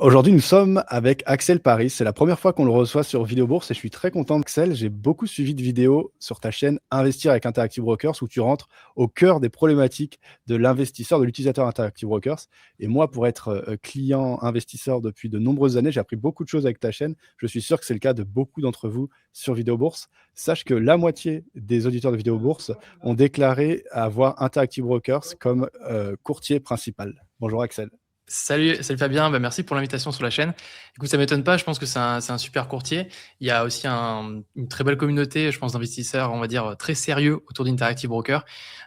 Aujourd'hui, nous sommes avec Axel Paris. C'est la première fois qu'on le reçoit sur Vidéo Bourse et je suis très content. Axel, j'ai beaucoup suivi de vidéos sur ta chaîne Investir avec Interactive Brokers où tu rentres au cœur des problématiques de l'investisseur, de l'utilisateur Interactive Brokers. Et moi, pour être client investisseur depuis de nombreuses années, j'ai appris beaucoup de choses avec ta chaîne. Je suis sûr que c'est le cas de beaucoup d'entre vous sur Vidéo Bourse. Sache que la moitié des auditeurs de Vidéo Bourse ont déclaré avoir Interactive Brokers comme courtier principal. Bonjour Axel. Salut Fabien, merci pour l'invitation sur la chaîne. Écoute, ça m'étonne pas, je pense que c'est un super courtier. Il y a aussi une très belle communauté, je pense, d'investisseurs, on va dire, très sérieux autour d'Interactive Broker.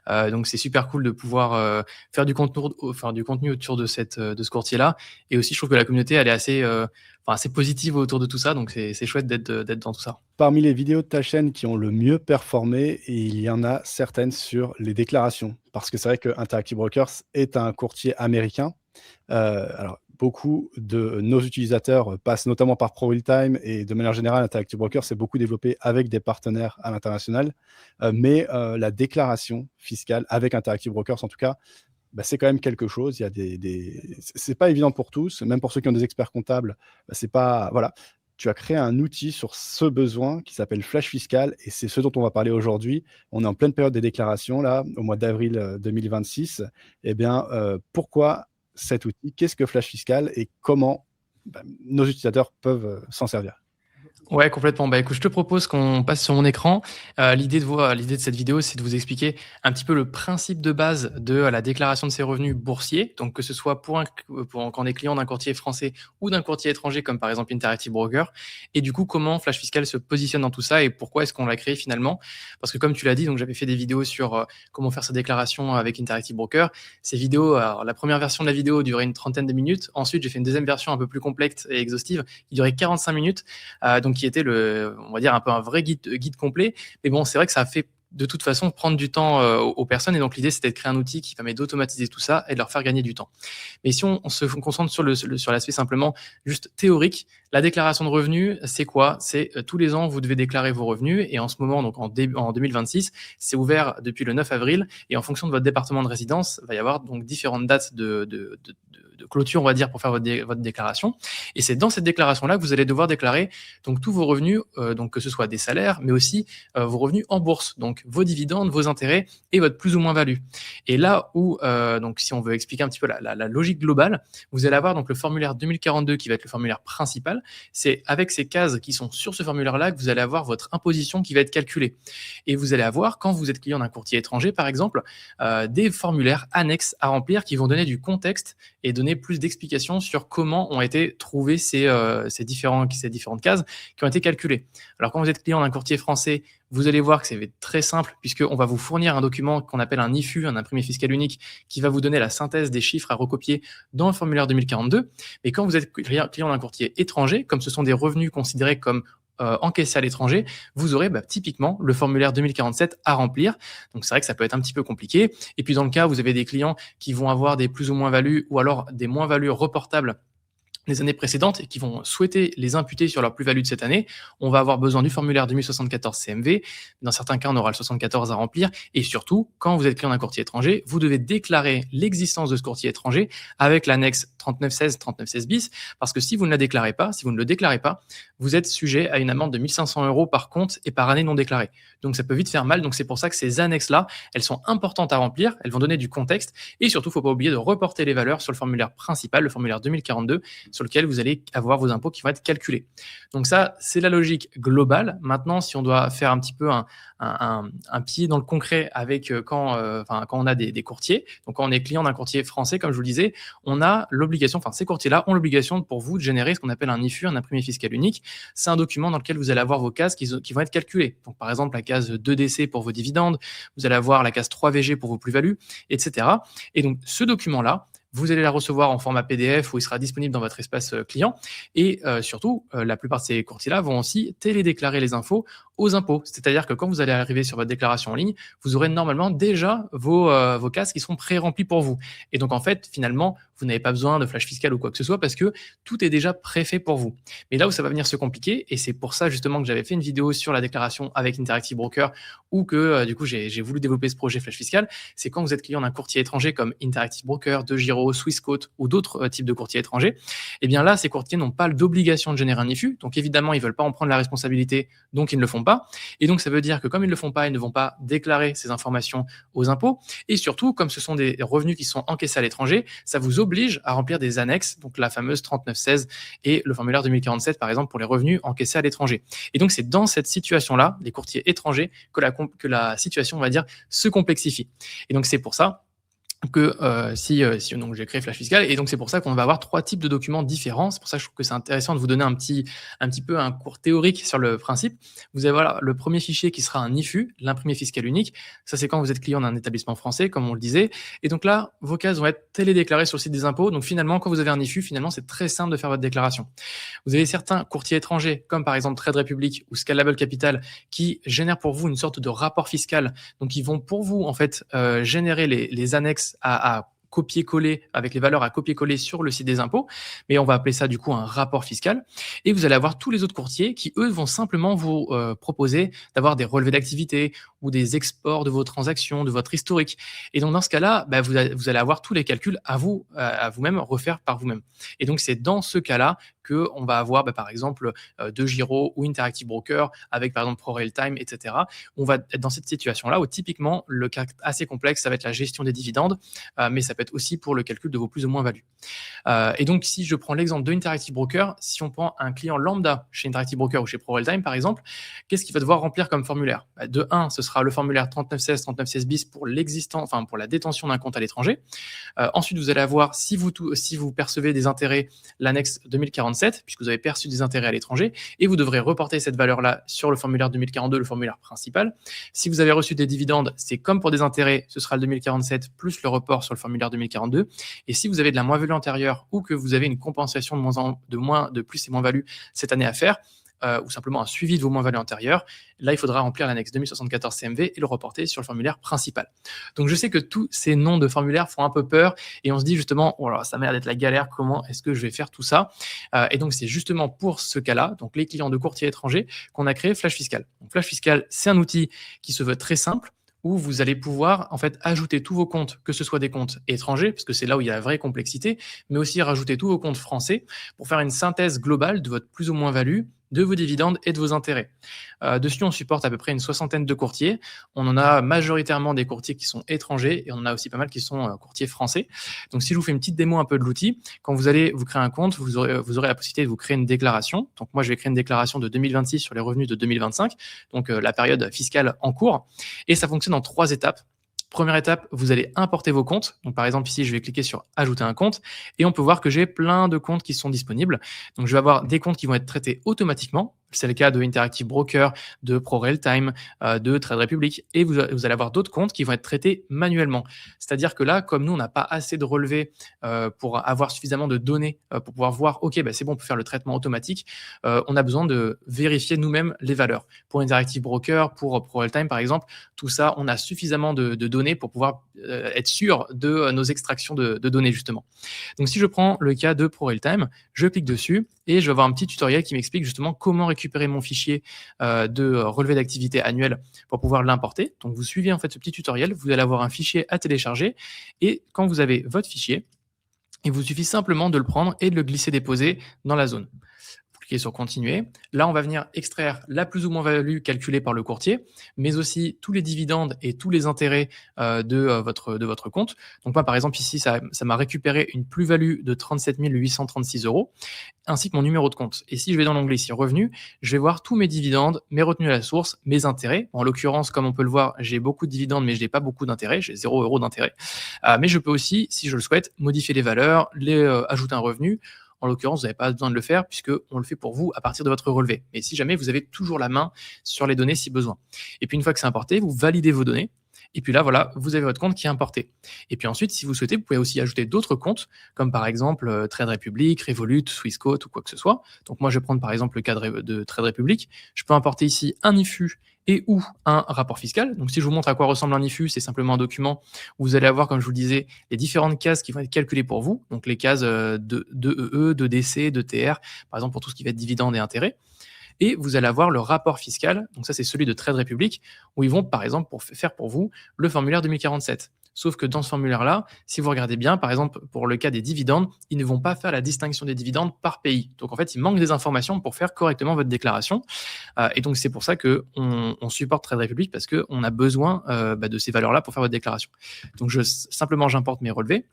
Donc c'est super cool de pouvoir faire du contenu autour de ce courtier-là. Et aussi, je trouve que la communauté, elle est assez positive autour de tout ça, donc c'est chouette d'être dans tout ça. Parmi les vidéos de ta chaîne qui ont le mieux performé, il y en a certaines sur les déclarations. Parce que c'est vrai que Interactive Brokers est un courtier américain. Alors, beaucoup de nos utilisateurs passent notamment par ProRealTime et de manière générale, Interactive Brokers s'est beaucoup développé avec des partenaires à l'international. Mais la déclaration fiscale avec Interactive Brokers, en tout cas, c'est quand même quelque chose. Il y a c'est pas évident pour tous, même pour ceux qui ont des experts comptables, c'est pas voilà. Tu as créé un outil sur ce besoin qui s'appelle Flash Fiscal et c'est ce dont on va parler aujourd'hui. On est en pleine période des déclarations là, au mois d'avril 2026. Eh bien, pourquoi cet outil? Qu'est-ce que Flash Fiscal et comment nos utilisateurs peuvent s'en servir? Ouais, complètement. Écoute, je te propose qu'on passe sur mon écran. L'idée de cette vidéo, c'est de vous expliquer un petit peu le principe de base de la déclaration de ses revenus boursiers. Donc, que ce soit quand on est client d'un courtier français ou d'un courtier étranger, comme par exemple Interactive Broker. Et du coup, comment Flash Fiscal se positionne dans tout ça et pourquoi est-ce qu'on l'a créé finalement? Parce que comme tu l'as dit, donc j'avais fait des vidéos sur comment faire sa déclaration avec Interactive Broker. Ces vidéos, alors, la première version de la vidéo durait une trentaine de minutes. Ensuite, j'ai fait une deuxième version un peu plus complète et exhaustive qui durait 45 minutes. Donc qui était on va dire un peu un vrai guide complet. Mais bon, c'est vrai que ça a fait de toute façon prendre du temps aux personnes. Et donc l'idée, c'était de créer un outil qui permet d'automatiser tout ça et de leur faire gagner du temps. Mais si on se concentre sur l'aspect simplement juste théorique, la déclaration de revenus, c'est quoi? C'est tous les ans, vous devez déclarer vos revenus. Et en ce moment, donc en 2026, c'est ouvert depuis le 9 avril. Et en fonction de votre département de résidence, il va y avoir donc différentes dates de clôture, on va dire, pour faire votre déclaration. Et c'est dans cette déclaration-là que vous allez devoir déclarer donc tous vos revenus, donc que ce soit des salaires, mais aussi vos revenus en bourse, donc vos dividendes, vos intérêts et votre plus ou moins value. Et là où, donc si on veut expliquer un petit peu la logique globale, vous allez avoir donc le formulaire 2042 qui va être le formulaire principal. C'est avec ces cases qui sont sur ce formulaire-là que vous allez avoir votre imposition qui va être calculée. Et vous allez avoir, quand vous êtes client d'un courtier étranger, par exemple, des formulaires annexes à remplir qui vont donner du contexte et donner plus d'explications sur comment ont été trouvées ces différentes cases qui ont été calculées. Alors, quand vous êtes client d'un courtier français, vous allez voir que c'est très simple puisqu'on va vous fournir un document qu'on appelle un IFU, un imprimé fiscal unique, qui va vous donner la synthèse des chiffres à recopier dans le formulaire 2042. Mais quand vous êtes client d'un courtier étranger, comme ce sont des revenus considérés comme encaissés à l'étranger, vous aurez typiquement le formulaire 2047 à remplir. Donc c'est vrai que ça peut être un petit peu compliqué. Et puis dans le cas où vous avez des clients qui vont avoir des plus ou moins values ou alors des moins values reportables les années précédentes et qui vont souhaiter les imputer sur leur plus-value de cette année, on va avoir besoin du formulaire 2074 CMV. Dans certains cas, on aura le 74 à remplir. Et surtout, quand vous êtes client d'un courtier étranger, vous devez déclarer l'existence de ce courtier étranger avec l'annexe 3916, 3916 bis, parce que si vous ne la déclarez pas, si vous ne le déclarez pas, vous êtes sujet à une amende de 1 500 € par compte et par année non déclarée. Donc ça peut vite faire mal. Donc c'est pour ça que ces annexes-là, elles sont importantes à remplir. Elles vont donner du contexte. Et surtout, il ne faut pas oublier de reporter les valeurs sur le formulaire principal, le formulaire 2042, sur lequel vous allez avoir vos impôts qui vont être calculés. Donc ça, c'est la logique globale. Maintenant, si on doit faire un petit peu un pied dans le concret avec quand on a des courtiers, donc quand on est client d'un courtier français, comme je vous le disais, on a l'obligation, ces courtiers-là ont l'obligation pour vous de générer ce qu'on appelle un IFU, un imprimé fiscal unique. C'est un document dans lequel vous allez avoir vos cases qui vont être calculées. Donc par exemple, la case 2DC pour vos dividendes, vous allez avoir la case 3VG pour vos plus-values, etc. Et donc ce document-là, vous allez la recevoir en format PDF où il sera disponible dans votre espace client. Et surtout, la plupart de ces courtiers-là vont aussi télédéclarer les infos aux impôts. C'est-à-dire que quand vous allez arriver sur votre déclaration en ligne, vous aurez normalement déjà vos cases qui sont pré-remplies pour vous. Et donc, en fait, finalement, vous n'avez pas besoin de flash fiscal ou quoi que ce soit parce que tout est déjà préfait pour vous. Mais là où ça va venir se compliquer, et c'est pour ça justement que j'avais fait une vidéo sur la déclaration avec Interactive Broker ou que du coup, j'ai voulu développer ce projet flash fiscal, c'est quand vous êtes client d'un courtier étranger comme Interactive Broker, DeGiro, DEGIRO, Swissquote ou d'autres types de courtiers étrangers, et bien là, ces courtiers n'ont pas d'obligation de générer un IFU. Donc évidemment, ils ne veulent pas en prendre la responsabilité, donc ils ne le font pas. Et donc ça veut dire que comme ils ne le font pas, ils ne vont pas déclarer ces informations aux impôts. Et surtout, comme ce sont des revenus qui sont encaissés à l'étranger, ça vous oblige à remplir des annexes, donc la fameuse 3916 et le formulaire 2047, par exemple, pour les revenus encaissés à l'étranger. Et donc c'est dans cette situation-là, les courtiers étrangers, que la situation, on va dire, se complexifie. Et donc c'est pour ça que donc j'ai créé Flash Fiscal, et donc c'est pour ça qu'on va avoir 3 types de documents différents. C'est pour ça que je trouve que c'est intéressant de vous donner un petit peu un cours théorique sur le principe. Vous allez voir le premier fichier qui sera un IFU, l'imprimé fiscal unique. Ça, c'est quand vous êtes client d'un établissement français, comme on le disait. Et donc là, vos cases vont être télédéclarées sur le site des impôts. Donc finalement, quand vous avez un IFU, finalement, c'est très simple de faire votre déclaration. Vous avez certains courtiers étrangers, comme par exemple Trade Republic ou Scalable Capital, qui génèrent pour vous une sorte de rapport fiscal. Donc ils vont pour vous, en fait, générer les annexes à copier-coller, avec les valeurs à copier-coller sur le site des impôts, mais on va appeler ça du coup un rapport fiscal. Et vous allez avoir tous les autres courtiers qui, eux, vont simplement vous proposer d'avoir des relevés d'activité ou des exports de vos transactions, de votre historique. Et donc dans ce cas-là, vous allez avoir tous les calculs à vous-même, refaire par vous-même. Et donc c'est dans ce cas-là qu'on va avoir par exemple DEGIRO ou Interactive Broker avec par exemple ProRealTime, etc. On va être dans cette situation-là où typiquement le cas assez complexe, ça va être la gestion des dividendes, mais ça peut être aussi pour le calcul de vos plus ou moins values. Et donc si je prends l'exemple de Interactive Broker, si on prend un client lambda chez Interactive Broker ou chez ProRealTime par exemple, qu'est-ce qu'il va devoir remplir comme formulaire? De 1, ce sera le formulaire 3916, 3916 bis pour pour la détention d'un compte à l'étranger. Ensuite, vous allez avoir, si vous percevez des intérêts, l'annexe 2047, puisque vous avez perçu des intérêts à l'étranger, et vous devrez reporter cette valeur-là sur le formulaire 2042, le formulaire principal. Si vous avez reçu des dividendes, c'est comme pour des intérêts, ce sera le 2047 plus le report sur le formulaire 2042. Et si vous avez de la moins-value antérieure ou que vous avez une compensation de plus et moins-value cette année à faire, ou simplement un suivi de vos moins-values antérieures, là, il faudra remplir l'annexe 2074 CMV et le reporter sur le formulaire principal. Donc, je sais que tous ces noms de formulaires font un peu peur et on se dit justement, oh là, ça m'a l'air d'être la galère, comment est-ce que je vais faire tout ça? Et donc, c'est justement pour ce cas-là, donc les clients de courtiers étrangers, qu'on a créé Flash Fiscal. Donc, Flash Fiscal, c'est un outil qui se veut très simple, où vous allez pouvoir en fait ajouter tous vos comptes, que ce soit des comptes étrangers, parce que c'est là où il y a la vraie complexité, mais aussi rajouter tous vos comptes français pour faire une synthèse globale de votre plus ou moins value, de vos dividendes et de vos intérêts. Dessus, on supporte à peu près une 60aine de courtiers. On en a majoritairement des courtiers qui sont étrangers et on en a aussi pas mal qui sont courtiers français. Donc, si je vous fais une petite démo un peu de l'outil, quand vous allez vous créer un compte, vous aurez la possibilité de vous créer une déclaration. Donc, moi, je vais créer une déclaration de 2026 sur les revenus de 2025, donc la période fiscale en cours. Et ça fonctionne en 3 étapes. Première étape, vous allez importer vos comptes. Donc, par exemple, ici, je vais cliquer sur Ajouter un compte et on peut voir que j'ai plein de comptes qui sont disponibles. Donc, je vais avoir des comptes qui vont être traités automatiquement. C'est le cas de Interactive Broker, de ProRealTime, de Trade Republic. Et vous allez avoir d'autres comptes qui vont être traités manuellement. C'est-à-dire que là, comme nous, on n'a pas assez de relevés pour avoir suffisamment de données pour pouvoir voir, OK, c'est bon, on peut faire le traitement automatique. On a besoin de vérifier nous-mêmes les valeurs. Pour Interactive Broker, pour ProRealTime, par exemple, tout ça, on a suffisamment de données pour pouvoir être sûr de nos extractions de données, justement. Donc, si je prends le cas de ProRealTime, je clique dessus et je vais avoir un petit tutoriel qui m'explique justement comment récupérer mon fichier de relevé d'activité annuel pour pouvoir l'importer. Donc, vous suivez en fait ce petit tutoriel, vous allez avoir un fichier à télécharger et quand vous avez votre fichier, il vous suffit simplement de le prendre et de le glisser-déposer dans la zone. Vous cliquez sur continuer. Là, on va venir extraire la plus ou moins value calculée par le courtier, mais aussi tous les dividendes et tous les intérêts de votre compte. Donc moi, par exemple, ici, ça m'a récupéré une plus-value de 37 836 €, ainsi que mon numéro de compte. Et si je vais dans l'onglet ici revenus, je vais voir tous mes dividendes, mes retenues à la source, mes intérêts. En l'occurrence, comme on peut le voir, j'ai beaucoup de dividendes, mais je n'ai pas beaucoup d'intérêts. J'ai 0 € d'intérêt. Mais je peux aussi, si je le souhaite, modifier les valeurs, ajouter un revenu. En l'occurrence, vous n'avez pas besoin de le faire puisqu'on le fait pour vous à partir de votre relevé. Mais si jamais, vous avez toujours la main sur les données si besoin. Et puis, une fois que c'est importé, vous validez vos données. Et puis là, voilà, vous avez votre compte qui est importé. Et puis ensuite, si vous souhaitez, vous pouvez aussi ajouter d'autres comptes, comme par exemple Trade Republic, Revolut, Swissquote ou quoi que ce soit. Donc moi, je vais prendre par exemple le cas de Trade Republic. Je peux importer ici un IFU et ou un rapport fiscal. Donc si je vous montre à quoi ressemble un IFU, c'est simplement un document où vous allez avoir, comme je vous le disais, les différentes cases qui vont être calculées pour vous. Donc les cases de EE, de DC, de TR, par exemple pour tout ce qui va être dividendes et intérêts. Et vous allez avoir le rapport fiscal, donc ça c'est celui de Trade Republic, où ils vont par exemple faire pour vous le formulaire 2047. Sauf que dans ce formulaire-là, si vous regardez bien, par exemple, pour le cas des dividendes, ils ne vont pas faire la distinction des dividendes par pays. Donc, en fait, il manque des informations pour faire correctement votre déclaration. Et donc, c'est pour ça qu'on supporte Trade Republic parce qu'on a besoin de ces valeurs-là pour faire votre déclaration. Donc, simplement, j'importe mes relevés.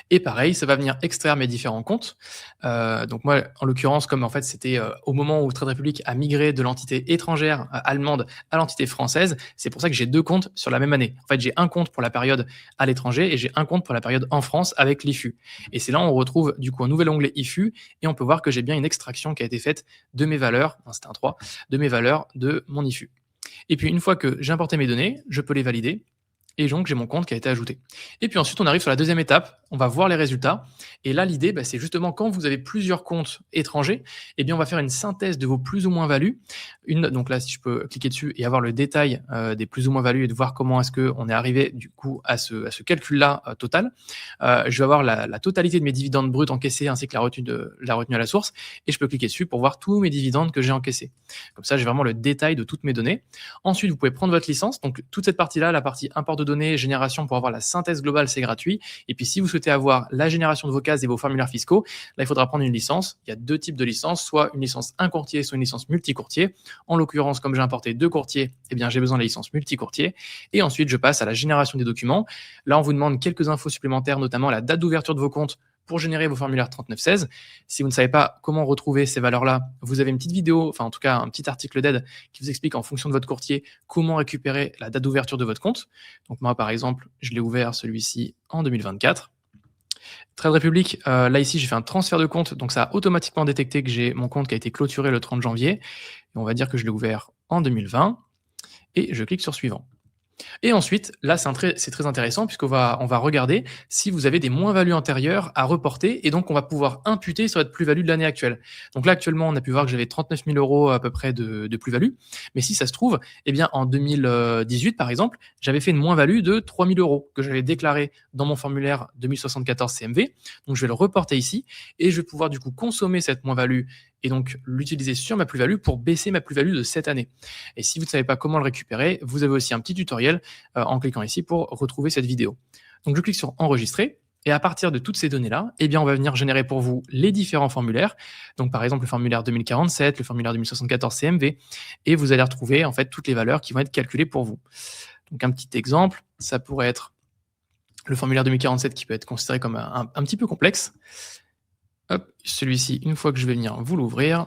Et pareil, ça va venir extraire mes différents comptes. Donc moi, en l'occurrence, comme en fait c'était au moment où Trade Republic a migré de l'entité étrangère allemande à l'entité française, c'est pour ça que j'ai 2 comptes sur la même année. En fait, j'ai un compte pour la période à l'étranger et j'ai un compte pour la période en France avec l'IFU. Et c'est là où on retrouve du coup un nouvel onglet IFU et on peut voir que j'ai bien une extraction qui a été faite de mes valeurs, c'était un 3, de mes valeurs de mon IFU. Et puis une fois que j'ai importé mes données, je peux les valider. Et donc, j'ai mon compte qui a été ajouté. Et puis ensuite, on arrive sur la deuxième étape. On va voir les résultats. Et là, l'idée, c'est justement quand vous avez plusieurs comptes étrangers, eh bien, on va faire une synthèse de vos plus ou moins values. Donc là, si je peux cliquer dessus et avoir le détail des plus ou moins values et de voir comment est-ce qu'on est arrivé du coup à ce calcul-là total. Je vais avoir la totalité de mes dividendes bruts encaissés ainsi que la retenue à la source. Et je peux cliquer dessus pour voir tous mes dividendes que j'ai encaissés. Comme ça, j'ai vraiment le détail de toutes mes données. Ensuite, vous pouvez prendre votre licence. Donc, toute cette partie-là, la partie import de données, génération pour avoir la synthèse globale, c'est gratuit. Et puis, si vous souhaitez avoir la génération de vos cases et vos formulaires fiscaux, là, il faudra prendre une licence. Il y a 2 types de licences, soit une licence 1 courtier, soit une licence multi-courtier. En l'occurrence, comme j'ai importé 2 courtiers, eh bien, j'ai besoin de la licence multi-courtier. Et ensuite, je passe à la génération des documents. Là, on vous demande quelques infos supplémentaires, notamment la date d'ouverture de vos comptes pour générer vos formulaires 3916. Si vous ne savez pas comment retrouver ces valeurs-là, vous avez une petite vidéo, enfin en tout cas un petit article d'aide qui vous explique en fonction de votre courtier comment récupérer la date d'ouverture de votre compte. Donc moi par exemple, je l'ai ouvert celui-ci en 2024. Trade Republic, là ici j'ai fait un transfert de compte, donc ça a automatiquement détecté que j'ai mon compte qui a été clôturé le 30 janvier. Et on va dire que je l'ai ouvert en 2020 et je clique sur suivant. Et ensuite, là, c'est très intéressant puisqu'on va regarder si vous avez des moins-values antérieures à reporter et donc on va pouvoir imputer sur votre plus-value de l'année actuelle. Donc là, actuellement, on a pu voir que j'avais 39 000 € à peu près de plus-value. Mais si ça se trouve, eh bien, en 2018, par exemple, j'avais fait une moins-value de 3 000 € que j'avais déclaré dans mon formulaire 2074 CMV. Donc, je vais le reporter ici et je vais pouvoir du coup consommer cette moins-value et donc l'utiliser sur ma plus-value pour baisser ma plus-value de cette année. Et si vous ne savez pas comment le récupérer, vous avez aussi un petit tutoriel en cliquant ici pour retrouver cette vidéo. Donc je clique sur enregistrer et à partir de toutes ces données-là, eh bien on va venir générer pour vous les différents formulaires. Donc par exemple le formulaire 2047, le formulaire 2074 CMV et vous allez retrouver en fait toutes les valeurs qui vont être calculées pour vous. Donc un petit exemple, ça pourrait être le formulaire 2047 qui peut être considéré comme un petit peu complexe. Hop, celui-ci, une fois que je vais venir vous l'ouvrir,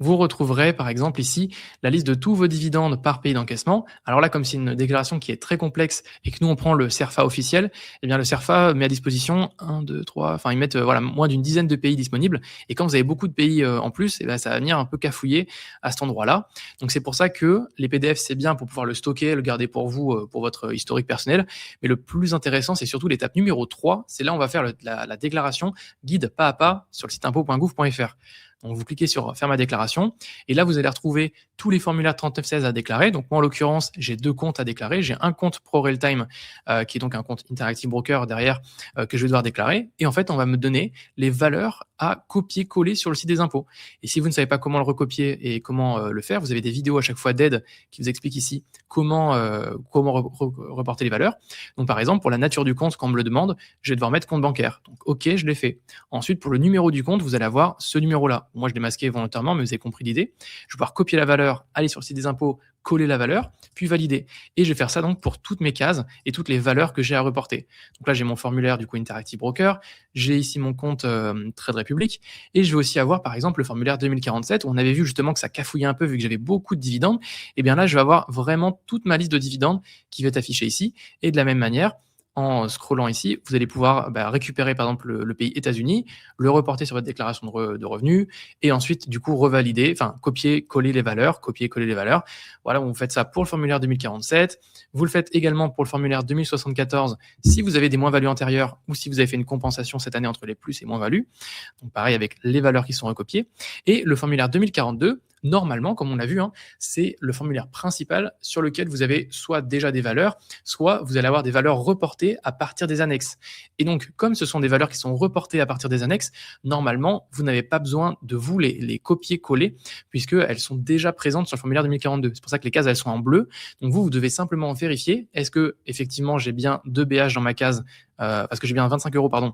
vous retrouverez par exemple ici la liste de tous vos dividendes par pays d'encaissement. Alors là, comme c'est une déclaration qui est très complexe et que nous on prend le CERFA officiel, eh bien le CERFA met à disposition 1, 2, 3, enfin ils mettent moins d'une dizaine de pays disponibles. Et quand vous avez beaucoup de pays en plus, eh bien, ça va venir un peu cafouiller à cet endroit-là. Donc c'est pour ça que les PDF c'est bien pour pouvoir le stocker, le garder pour vous, pour votre historique personnel. Mais le plus intéressant, c'est surtout l'étape numéro 3. C'est là où on va faire la déclaration guide pas à pas sur le site impôt.gouv.fr. Donc, vous cliquez sur faire ma déclaration et là, vous allez retrouver tous les formulaires 3916 à déclarer. Donc, moi, en l'occurrence, j'ai 2 comptes à déclarer. J'ai un compte ProRealTime qui est donc un compte Interactive Broker derrière que je vais devoir déclarer. Et en fait, on va me donner les valeurs à copier-coller sur le site des impôts. Et si vous ne savez pas comment le recopier et comment le faire, vous avez des vidéos à chaque fois d'aide qui vous expliquent ici comment reporter les valeurs. Donc, par exemple, pour la nature du compte, quand on me le demande, je vais devoir mettre compte bancaire. Donc, OK, je l'ai fait. Ensuite, pour le numéro du compte, vous allez avoir ce numéro-là. Moi, je l'ai masqué volontairement, mais vous avez compris l'idée. Je vais pouvoir copier la valeur, aller sur le site des impôts, coller la valeur, puis valider. Et je vais faire ça donc pour toutes mes cases et toutes les valeurs que j'ai à reporter. Donc là, j'ai mon formulaire du coup Interactive Broker, j'ai ici mon compte Trade Republic, et je vais aussi avoir par exemple le formulaire 2047 où on avait vu justement que ça cafouillait un peu vu que j'avais beaucoup de dividendes. Et bien là, je vais avoir vraiment toute ma liste de dividendes qui va être affichée ici. Et de la même manière, en scrollant ici, vous allez pouvoir récupérer par exemple le pays États-Unis, le reporter sur votre déclaration de revenus et ensuite du coup revalider, enfin copier-coller les valeurs, copier-coller les valeurs. Voilà, vous faites ça pour le formulaire 2047. Vous le faites également pour le formulaire 2074 si vous avez des moins-values antérieures ou si vous avez fait une compensation cette année entre les plus et moins-values. Donc pareil avec les valeurs qui sont recopiées. Et le formulaire 2042, normalement, comme on l'a vu, hein, c'est le formulaire principal sur lequel vous avez soit déjà des valeurs, soit vous allez avoir des valeurs reportées à partir des annexes. Et donc, comme ce sont des valeurs qui sont reportées à partir des annexes, normalement, vous n'avez pas besoin de vous les copier-coller, puisqu'elles sont déjà présentes sur le formulaire 2042. C'est pour ça que les cases, elles sont en bleu. Donc vous devez simplement vérifier, est-ce que effectivement j'ai bien 2 BH dans ma case, parce que j'ai bien 25 € pardon,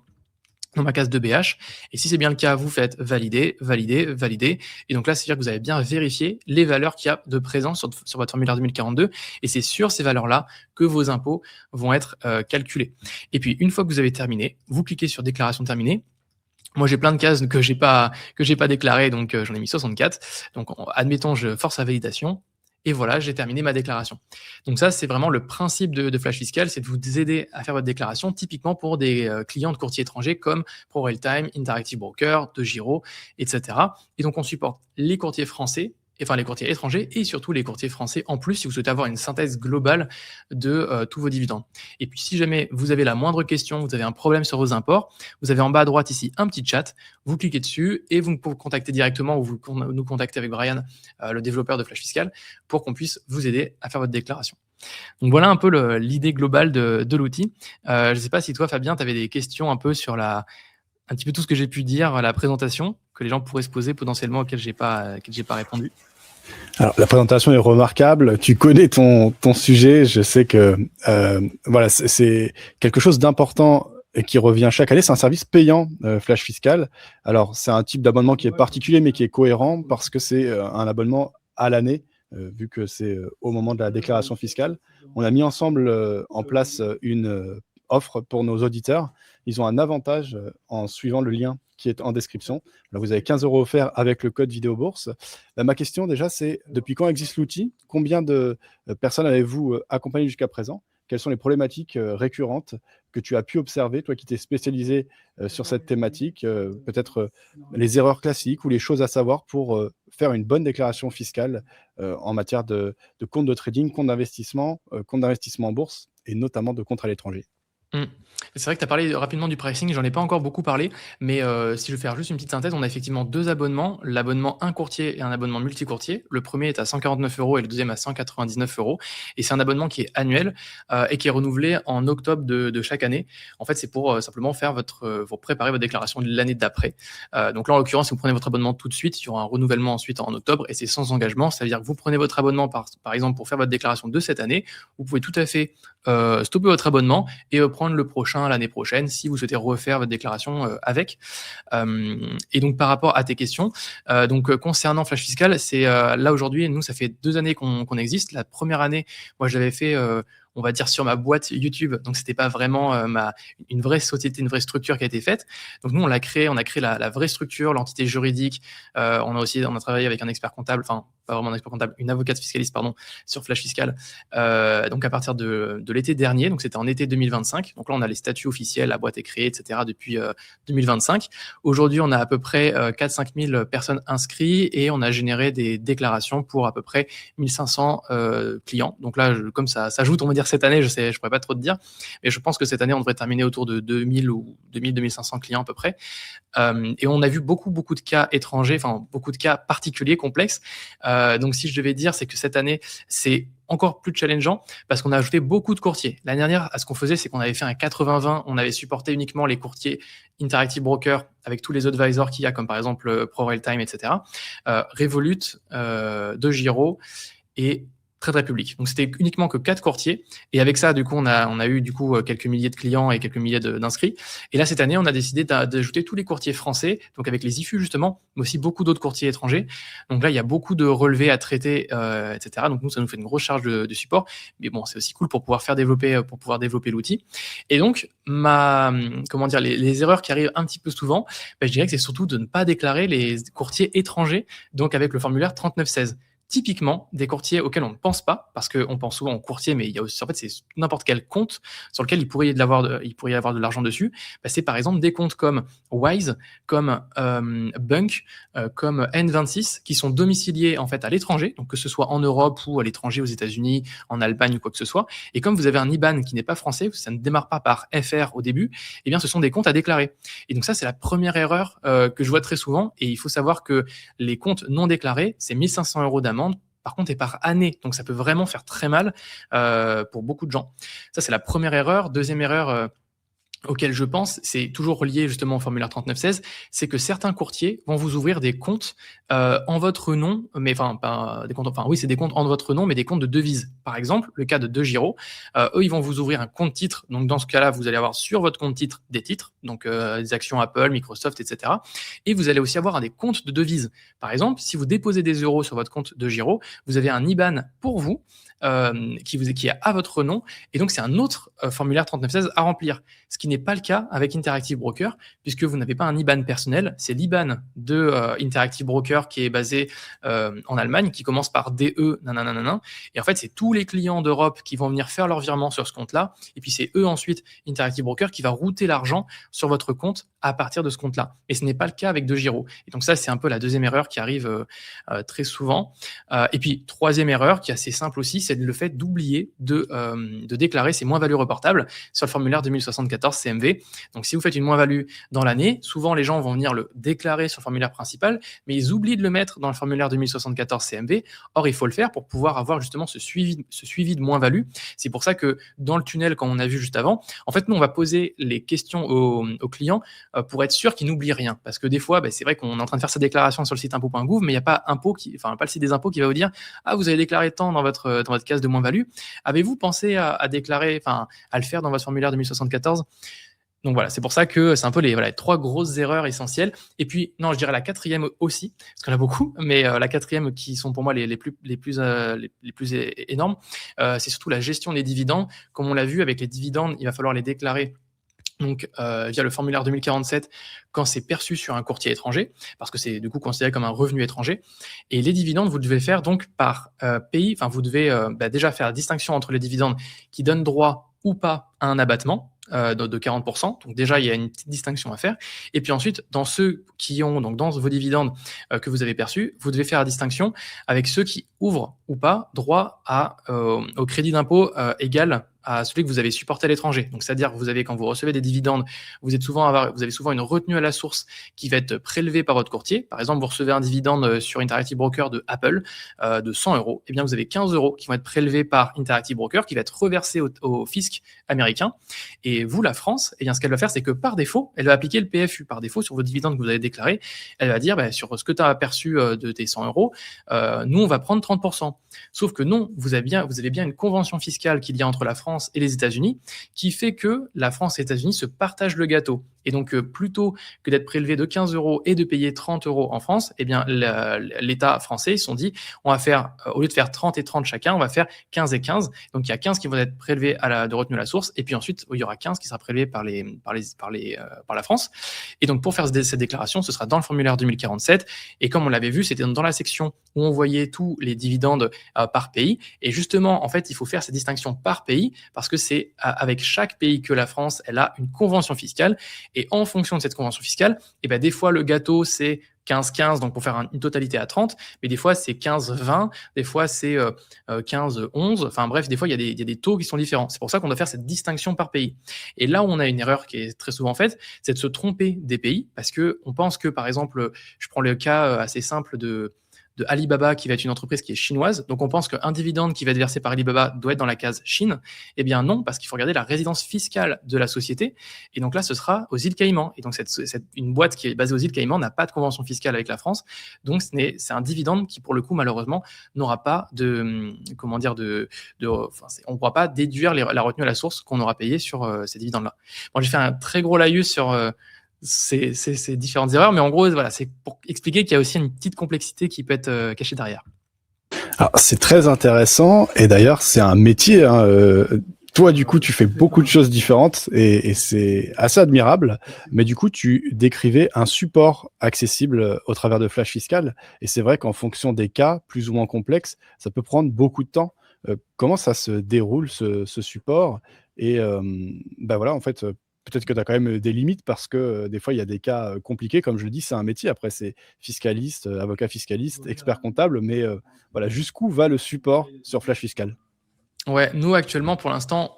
dans ma case de BH. Et si c'est bien le cas, vous faites valider, valider, valider. Et donc là, c'est-à-dire que vous avez bien vérifié les valeurs qu'il y a de présence sur votre formulaire 2042. Et c'est sur ces valeurs-là que vos impôts vont être calculés. Et puis, une fois que vous avez terminé, vous cliquez sur déclaration terminée. Moi, j'ai plein de cases que j'ai pas déclarées, donc j'en ai mis 64. Donc, admettons, je force la validation. Et voilà, j'ai terminé ma déclaration. Donc ça, c'est vraiment le principe de Flash Fiscal, c'est de vous aider à faire votre déclaration, typiquement pour des clients de courtiers étrangers comme ProRealTime, Interactive Broker, DeGiro, etc. Et donc, on supporte les courtiers français, enfin les courtiers étrangers et surtout les courtiers français en plus si vous souhaitez avoir une synthèse globale de tous vos dividendes. Et puis si jamais vous avez la moindre question, vous avez un problème sur vos imports, vous avez en bas à droite ici un petit chat, vous cliquez dessus et vous pouvez contacter directement ou vous nous contacter avec Brian, le développeur de Flash Fiscal, pour qu'on puisse vous aider à faire votre déclaration. Donc voilà un peu l'idée globale de l'outil. Je ne sais pas si toi Fabien, tu avais des questions un peu sur un petit peu tout ce que j'ai pu dire à la présentation, que les gens pourraient se poser potentiellement auxquelles j'ai pas répondu. Alors, la présentation est remarquable. Tu connais ton sujet. Je sais que voilà, c'est quelque chose d'important et qui revient chaque année. C'est un service payant, Flash Fiscal. Alors, c'est un type d'abonnement qui est particulier, mais qui est cohérent parce que c'est un abonnement à l'année, vu que c'est au moment de la déclaration fiscale. On a mis ensemble en place une offre pour nos auditeurs. Ils ont un avantage en suivant le lien qui est en description. Là, vous avez 15 € offerts avec le code Vidéo Bourse. Ma question déjà, c'est depuis quand existe l'outil? Combien de personnes avez-vous accompagné jusqu'à présent? Quelles sont les problématiques récurrentes que tu as pu observer, toi qui t'es spécialisé sur cette thématique? Peut-être les erreurs classiques ou les choses à savoir pour faire une bonne déclaration fiscale en matière de compte de trading, compte d'investissement en bourse et notamment de compte à l'étranger. C'est vrai que tu as parlé rapidement du pricing, j'en ai pas encore beaucoup parlé, mais si je veux faire juste une petite synthèse, on a effectivement 2 abonnements, l'abonnement un courtier et un abonnement multicourtier. Le premier est à 149 € et le deuxième à 199 €. Et c'est un abonnement qui est annuel et qui est renouvelé en octobre de chaque année. En fait, c'est pour simplement faire pour préparer votre déclaration de l'année d'après. Donc là, en l'occurrence, si vous prenez votre abonnement tout de suite, il y aura un renouvellement ensuite en octobre et c'est sans engagement. C'est-à-dire que vous prenez votre abonnement par exemple pour faire votre déclaration de cette année, vous pouvez tout à fait stopper votre abonnement et prendre le prochain l'année prochaine si vous souhaitez refaire votre déclaration avec. Et donc par rapport à tes questions, concernant Flash Fiscal, c'est là aujourd'hui, nous ça fait 2 années qu'on existe. La première année, moi je l'avais fait on va dire sur ma boîte YouTube, donc c'était pas vraiment une vraie société, une vraie structure qui a été faite. Donc nous on a créé la vraie structure, l'entité juridique. On a travaillé avec un expert comptable, enfin pas vraiment un expert comptable, une avocate fiscaliste pardon, sur Flash Fiscal. Donc à partir de l'été dernier, donc c'était en été 2025. Donc là on a les statuts officiels, la boîte est créée, etc. depuis 2025. Aujourd'hui on a à peu près 4-5 000 personnes inscrites et on a généré des déclarations pour à peu près 1500 clients. Donc là comme ça s'ajoute, on va dire cette année, je pourrais pas trop te dire, mais je pense que cette année on devrait terminer autour de 2000 ou 2500 clients à peu près. Et on a vu beaucoup de cas étrangers, enfin beaucoup de cas particuliers, complexes. Donc si je devais dire, c'est que cette année c'est encore plus challengeant parce qu'on a ajouté beaucoup de courtiers. L'année dernière, ce qu'on faisait, c'est qu'on avait fait un 80-20, on avait supporté uniquement les courtiers Interactive Broker avec tous les advisors qu'il y a, comme par exemple ProRealTime, etc. Revolut, DeGiro et Trade Republic. Donc c'était uniquement que 4 courtiers et avec ça du coup on a eu du coup quelques milliers de clients et quelques milliers d'inscrits. Et là cette année on a décidé d'ajouter tous les courtiers français, donc avec les IFU justement, mais aussi beaucoup d'autres courtiers étrangers. Donc là il y a beaucoup de relevés à traiter, etc. Donc nous ça nous fait une grosse charge de support, mais bon c'est aussi cool pour pouvoir développer l'outil. Et donc les erreurs qui arrivent un petit peu souvent, je dirais que c'est surtout de ne pas déclarer les courtiers étrangers, donc avec le formulaire 3916. typiquement des courtiers auxquels on ne pense pas, parce qu'on pense souvent aux courtiers, mais il y a aussi, en fait, c'est n'importe quel compte sur lequel il pourrait y avoir de l'argent dessus. C'est par exemple des comptes comme Wise, comme Bunk, comme N26, qui sont domiciliés en fait à l'étranger, donc que ce soit en Europe ou à l'étranger, aux États-Unis, en Allemagne ou quoi que ce soit. Et comme vous avez un IBAN qui n'est pas français, ça ne démarre pas par FR au début, eh bien ce sont des comptes à déclarer. Et donc ça, c'est la première erreur que je vois très souvent. Et il faut savoir que les comptes non déclarés, c'est 1 500 € d'amende. Par contre, et par année. Donc, ça peut vraiment faire très mal pour beaucoup de gens. Ça, c'est la première erreur. Deuxième erreur auquel je pense, c'est toujours lié justement au formulaire 3916, c'est que certains courtiers vont vous ouvrir des comptes en votre nom, mais enfin, pas des comptes, enfin oui, c'est des comptes en votre nom, mais des comptes de devises. Par exemple, le cas de DEGIRO, eux, ils vont vous ouvrir un compte titre. Donc, dans ce cas-là, vous allez avoir sur votre compte titre des titres, donc des actions Apple, Microsoft, etc. Et vous allez aussi avoir des comptes de devises. Par exemple, si vous déposez des euros sur votre compte DEGIRO, vous avez un IBAN pour vous, qui est à votre nom, et donc c'est un autre formulaire 3916 à remplir, ce qui n'est pas le cas avec Interactive Broker, puisque vous n'avez pas un IBAN personnel, c'est l'IBAN de Interactive Broker qui est basé en Allemagne, qui commence par DE, nanana, et en fait c'est tous les clients d'Europe qui vont venir faire leur virement sur ce compte-là, et puis c'est eux ensuite, Interactive Broker, qui va router l'argent sur votre compte à partir de ce compte-là, et ce n'est pas le cas avec DEGIRO. Et donc ça, c'est un peu la deuxième erreur qui arrive très souvent. Et puis troisième erreur, qui est assez simple aussi, c'est le fait d'oublier de déclarer ses moins-values reportables sur le formulaire 2074 CMV. Donc, si vous faites une moins-value dans l'année, souvent les gens vont venir le déclarer sur le formulaire principal, mais ils oublient de le mettre dans le formulaire 2074 CMV. Or, il faut le faire pour pouvoir avoir justement ce suivi de moins-value. C'est pour ça que dans le tunnel, comme on a vu juste avant, en fait, nous, on va poser les questions aux clients pour être sûr qu'ils n'oublient rien. Parce que des fois, c'est vrai qu'on est en train de faire sa déclaration sur le site impôt.gouv, mais il n'y a pas pas le site des impôts qui va vous dire « Ah, vous avez déclaré tant dans votre case de moins-value. Avez-vous pensé à déclarer, à le faire dans votre formulaire 2074 ?» Donc voilà, c'est pour ça que c'est un peu les trois grosses erreurs essentielles. Et puis, non, je dirais la quatrième aussi, parce qu'on a beaucoup, mais la quatrième qui sont pour moi les plus énormes, c'est surtout la gestion des dividendes. Comme on l'a vu, avec les dividendes, il va falloir les déclarer donc via le formulaire 2047 quand c'est perçu sur un courtier étranger, parce que c'est du coup considéré comme un revenu étranger. Et les dividendes, vous devez faire donc par pays, vous devez déjà faire la distinction entre les dividendes qui donnent droit ou pas à un abattement de 40%. Donc déjà, il y a une petite distinction à faire. Et puis ensuite, dans ceux qui ont, donc dans vos dividendes que vous avez perçus, vous devez faire la distinction avec ceux qui ouvrent ou pas droit au crédit d'impôt égal à celui que vous avez supporté à l'étranger. Donc, c'est-à-dire, quand vous recevez des dividendes, vous avez souvent une retenue à la source qui va être prélevée par votre courtier. Par exemple, vous recevez un dividende sur Interactive Broker de Apple de 100 €. Eh bien, vous avez 15 € qui vont être prélevés par Interactive Broker, qui va être reversé au fisc américain. Et vous, la France, eh bien, ce qu'elle va faire, c'est que par défaut, elle va appliquer le PFU. Par défaut, sur vos dividendes que vous avez déclarés, elle va dire, sur ce que tu as perçu de tes 100 €, nous, on va prendre 30%. Sauf que non, vous avez bien une convention fiscale qu'il y a entre la France et les États-Unis, qui fait que la France et les États-Unis se partagent le gâteau. Et donc, plutôt que d'être prélevé de 15 € et de payer 30 € en France, eh bien, l'État français, ils se sont dit, on va faire, au lieu de faire 30 et 30 chacun, on va faire 15 et 15. Donc, il y a 15 qui vont être prélevés de retenue à la source, et puis ensuite, il y aura 15 qui sera prélevé par la France. Et donc, pour faire cette déclaration, ce sera dans le formulaire 2047. Et comme on l'avait vu, c'était dans la section où on voyait tous les dividendes par pays. Et justement, en fait, il faut faire cette distinction par pays, parce que c'est avec chaque pays que la France, elle a une convention fiscale. Et en fonction de cette convention fiscale, des fois, le gâteau, c'est 15-15, donc pour faire une totalité à 30, mais des fois, c'est 15-20, des fois, c'est 15-11. Enfin bref, des fois, il y a des taux qui sont différents. C'est pour ça qu'on doit faire cette distinction par pays. Et là où on a une erreur qui est très souvent faite, c'est de se tromper des pays, parce qu'on pense que, par exemple, je prends le cas assez simple de Alibaba, qui va être une entreprise qui est chinoise. Donc, on pense qu'un dividende qui va être versé par Alibaba doit être dans la case Chine. Eh bien, non, parce qu'il faut regarder la résidence fiscale de la société. Et donc là, ce sera aux îles Caïmans. Et donc, une boîte qui est basée aux îles Caïmans n'a pas de convention fiscale avec la France. Donc, c'est un dividende qui, pour le coup, malheureusement, n'aura pas on ne pourra pas déduire la retenue à la source qu'on aura payée sur ces dividendes-là. Bon, j'ai fait un très gros laïus sur ces différentes erreurs, mais en gros, voilà, c'est pour expliquer qu'il y a aussi une petite complexité qui peut être cachée derrière. Alors, c'est très intéressant, et d'ailleurs, c'est un métier toi, du coup, tu fais beaucoup de choses différentes et c'est assez admirable. Mais du coup, tu décrivais un support accessible au travers de Flash Fiscal. Et c'est vrai qu'en fonction des cas plus ou moins complexes, ça peut prendre beaucoup de temps. Comment ça se déroule, ce support? Et bah voilà, en fait, peut-être que tu as quand même des limites parce que des fois, il y a des cas compliqués. Comme je le dis, c'est un métier. Après, c'est fiscaliste, avocat fiscaliste, expert comptable. Mais voilà, jusqu'où va le support sur Flash Fiscal? Ouais, nous actuellement pour l'instant,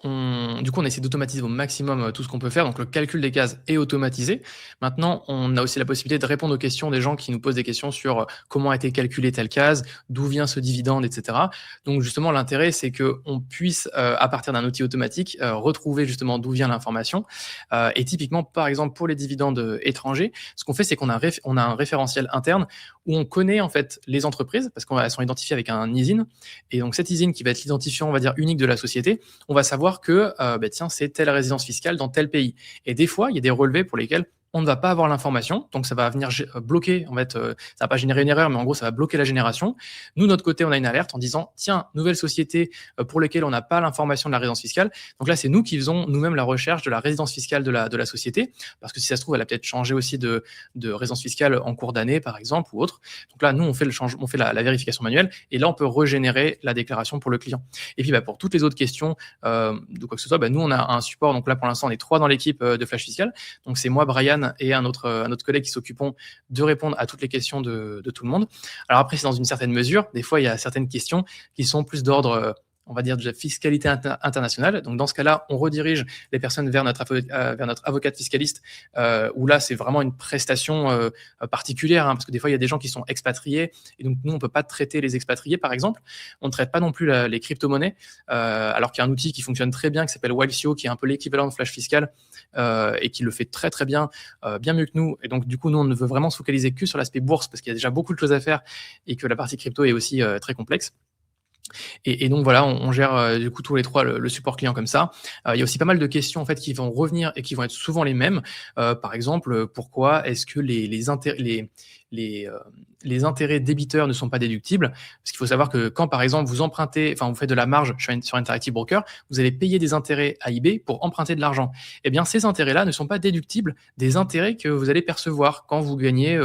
du coup on essaie d'automatiser au maximum, tout ce qu'on peut faire, donc le calcul des cases est automatisé. Maintenant, on a aussi la possibilité de répondre aux questions des gens qui nous posent des questions sur, comment a été calculée telle case, d'où vient ce dividende et cetera. Donc justement l'intérêt c'est qu'on puisse, à partir d'un outil automatique, retrouver justement d'où vient l'information. Et typiquement par exemple pour les dividendes, étrangers, ce qu'on fait c'est qu'on a un référentiel interne où on connaît en fait les entreprises parce qu'elles sont identifiées avec un ISIN et donc cet ISIN qui va être l'identifiant, on va dire, unique de la société, on va savoir que tiens, c'est telle résidence fiscale dans tel pays. Et des fois, il y a des relevés pour lesquels on ne va pas avoir l'information, donc ça va venir bloquer, en fait, ça va pas générer une erreur, mais en gros, ça va bloquer la génération. Nous, de notre côté, on a une alerte en disant, tiens, nouvelle société pour lesquelles on n'a pas l'information de la résidence fiscale. Donc là, c'est nous qui faisons nous-mêmes la recherche de la résidence fiscale de la société, parce que si ça se trouve, elle a peut-être changé aussi de résidence fiscale en cours d'année, par exemple, ou autre. Donc là, nous, on fait la vérification manuelle, et là, on peut régénérer la déclaration pour le client. Et puis, pour toutes les autres questions de quoi que ce soit, nous, on a un support. Donc là, pour l'instant, on est 3 dans l'équipe de Flash Fiscal. Donc c'est moi, Brian et un autre collègue qui s'occupons de répondre à toutes les questions de tout le monde. Alors après, c'est dans une certaine mesure. Des fois, il y a certaines questions qui sont plus d'ordre on va dire de la fiscalité internationale. Donc dans ce cas-là, on redirige les personnes vers notre avocate fiscaliste, où là, c'est vraiment une prestation particulière, parce que des fois, il y a des gens qui sont expatriés, et donc nous, on ne peut pas traiter les expatriés, par exemple. On ne traite pas non plus les crypto-monnaies, alors qu'il y a un outil qui fonctionne très bien, qui s'appelle Wilesio, qui est un peu l'équivalent de Flash Fiscal, et qui le fait très très bien, bien mieux que nous. Et donc du coup, nous, on ne veut vraiment se focaliser que sur l'aspect bourse, parce qu'il y a déjà beaucoup de choses à faire, et que la partie crypto est aussi très complexe. Et donc voilà, on gère du coup tous les 3 le support client comme ça. Il y a aussi pas mal de questions en fait qui vont revenir et qui vont être souvent les mêmes. Par exemple, pourquoi est-ce que les intérêts débiteurs ne sont pas déductibles? Parce qu'il faut savoir que quand par exemple vous empruntez, enfin vous faites de la marge sur Interactive Broker, vous allez payer des intérêts à eBay pour emprunter de l'argent. Eh bien ces intérêts-là ne sont pas déductibles des intérêts que vous allez percevoir quand vous gagnez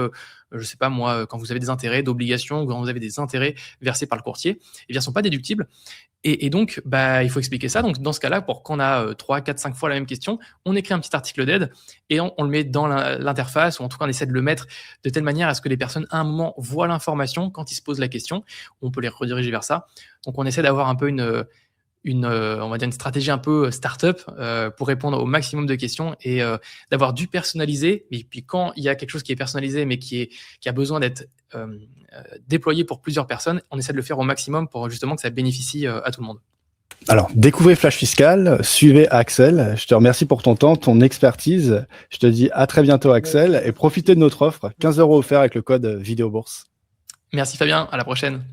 je sais pas moi, quand vous avez des intérêts d'obligations ou quand vous avez des intérêts versés par le courtier, eh bien, ils ne sont pas déductibles. Et donc, il faut expliquer ça. Donc, dans ce cas-là, pour qu'on a 3, 4, 5 fois la même question, on écrit un petit article d'aide et on le met dans l'interface, ou en tout cas, on essaie de le mettre de telle manière à ce que les personnes, à un moment, voient l'information quand ils se posent la question. On peut les rediriger vers ça. Donc, on essaie d'avoir un peu on va dire une stratégie un peu start-up pour répondre au maximum de questions et d'avoir du personnalisé. Et puis quand il y a quelque chose qui est personnalisé mais qui a besoin d'être déployé pour plusieurs personnes, on essaie de le faire au maximum pour justement que ça bénéficie à tout le monde. Alors, découvrez Flash Fiscal, suivez Axel. Je te remercie pour ton temps, ton expertise. Je te dis à très bientôt, Axel, et profitez de notre offre, 15 € offerts avec le code Vidéobourse. Merci Fabien, à la prochaine.